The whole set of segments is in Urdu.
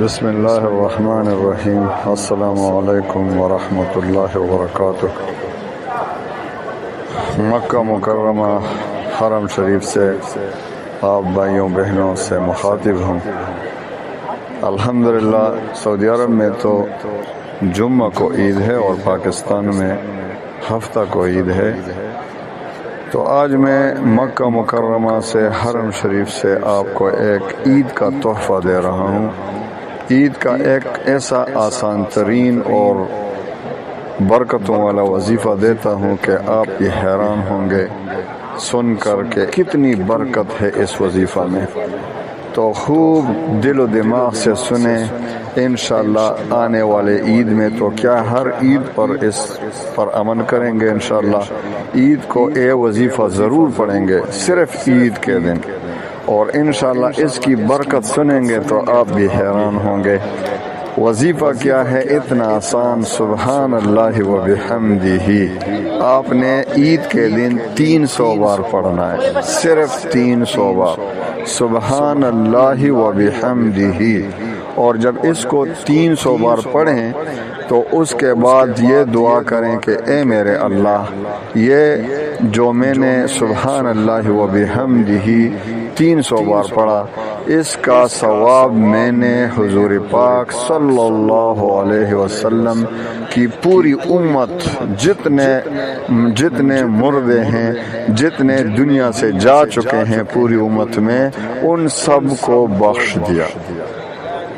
بسم اللہ الرحمن الرحیم۔ السلام علیکم ورحمۃ اللہ وبرکاتہ۔ مکہ مکرمہ حرم شریف سے آپ بھائیوں بہنوں سے مخاطب ہوں۔ الحمدللہ سعودی عرب میں تو جمعہ کو عید ہے اور پاکستان میں ہفتہ کو عید ہے، تو آج میں مکہ مکرمہ سے حرم شریف سے آپ کو ایک عید کا تحفہ دے رہا ہوں۔ عید کا ایک ایسا آسان ترین اور برکتوں والا وظیفہ دیتا ہوں کہ آپ یہ حیران ہوں گے سن کر کے کتنی برکت ہے اس وظیفہ میں۔ تو خوب دل و دماغ سے سنیں، انشاءاللہ آنے والے عید میں تو کیا ہر عید پر اس پر عمل کریں گے انشاءاللہ۔ عید کو یہ وظیفہ ضرور پڑھیں گے صرف عید کے دن، اور انشاءاللہ اس کی برکت سنیں گے تو آپ بھی حیران ہوں گے۔ وظیفہ کیا ہے؟ اتنا آسان، سبحان اللہ و بحمدہ۔ آپ نے عید کے دن 300 بار پڑھنا ہے، صرف 300 بار سبحان اللہ و بحمدہ۔ اور جب اس کو 300 بار پڑھیں تو اس کے بعد یہ دعا کریں کہ اے میرے اللہ، یہ جو میں نے سبحان اللہ و بحمدہ 300 بار پڑھا، اس کا ثواب میں نے حضور پاک صلی اللہ علیہ وسلم کی پوری امت، جتنے مردے ہیں، جتنے دنیا سے جا چکے ہیں پوری امت میں، ان سب کو بخش دیا۔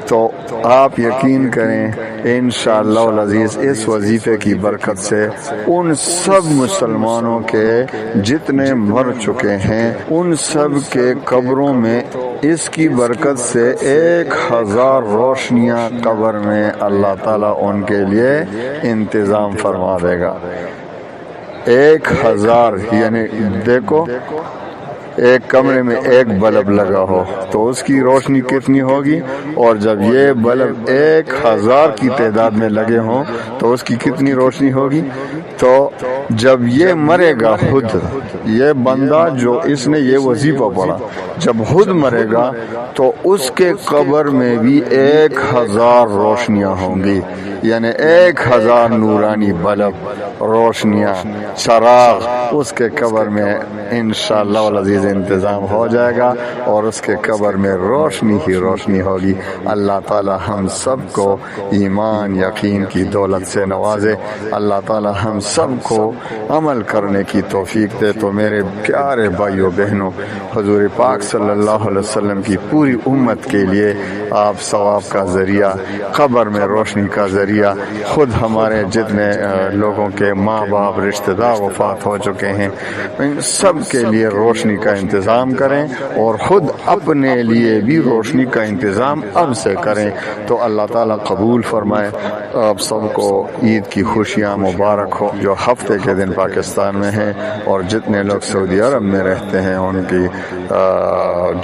تو آپ یقین کریں انشاءاللہ العزیز اس وظیفے کی برکت سے ان سب مسلمانوں کے جتنے مر چکے ہیں، ان سب کے قبروں میں اس کی برکت سے 1000 روشنیاں قبر میں اللہ تعالیٰ ان کے لیے انتظام فرما دے گا۔ 1000، یعنی دیکھو ایک کمرے میں ایک بلب لگا ہو تو اس کی روشنی کتنی ہوگی، اور جب یہ بلب 1000 کی تعداد میں لگے ہوں تو اس کی کتنی روشنی ہوگی۔ تو جب یہ مرے گا خود، یہ بندہ جو اس نے یہ وظیفہ پڑھا، جب خود مرے گا تو اس کے قبر میں بھی 1000 روشنیاں ہوں گی، یعنی 1000 نورانی بلب، روشنیاں، چراغ اس کے قبر میں انشاءاللہ العزیز انتظام ہو جائے گا، اور اس کے قبر میں روشنی ہی روشنی ہوگی۔ اللہ تعالی ہم سب کو ایمان یقین کی دولت سے نوازے، اللہ تعالی ہم سب کو عمل کرنے کی توفیق دے۔ تو میرے پیارے بھائیوں بہنوں، حضور پاک صلی اللہ علیہ وسلم کی پوری امت کے لیے آپ ثواب کا ذریعہ، قبر میں روشنی کا ذریعہ، خود ہمارے جتنے لوگوں کے ماں باپ رشتہ دار وفات ہو چکے ہیں، ان سب کے لیے روشنی کا انتظام کریں، اور خود اپنے لیے بھی روشنی کا انتظام اب سے کریں، تو اللہ تعالیٰ قبول فرمائے۔ آپ سب کو عید کی خوشیاں مبارک ہو، جو ہفتے کے دن پاکستان میں ہیں، اور جتنے لوگ سعودی عرب میں رہتے ہیں ان کی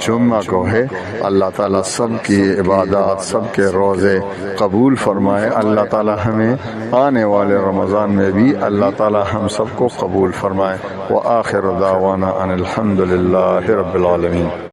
جمعہ کو ہے۔ اللہ تعالیٰ سب کی عبادات، سب کے روزے قبول فرمائے۔ اللہ تعالیٰ ہمیں آنے والے رمضان میں بھی اللہ تعالیٰ ہم سب کو قبول فرمائے۔ وآخر دعوانا ان الحمد للہ رب العالمین۔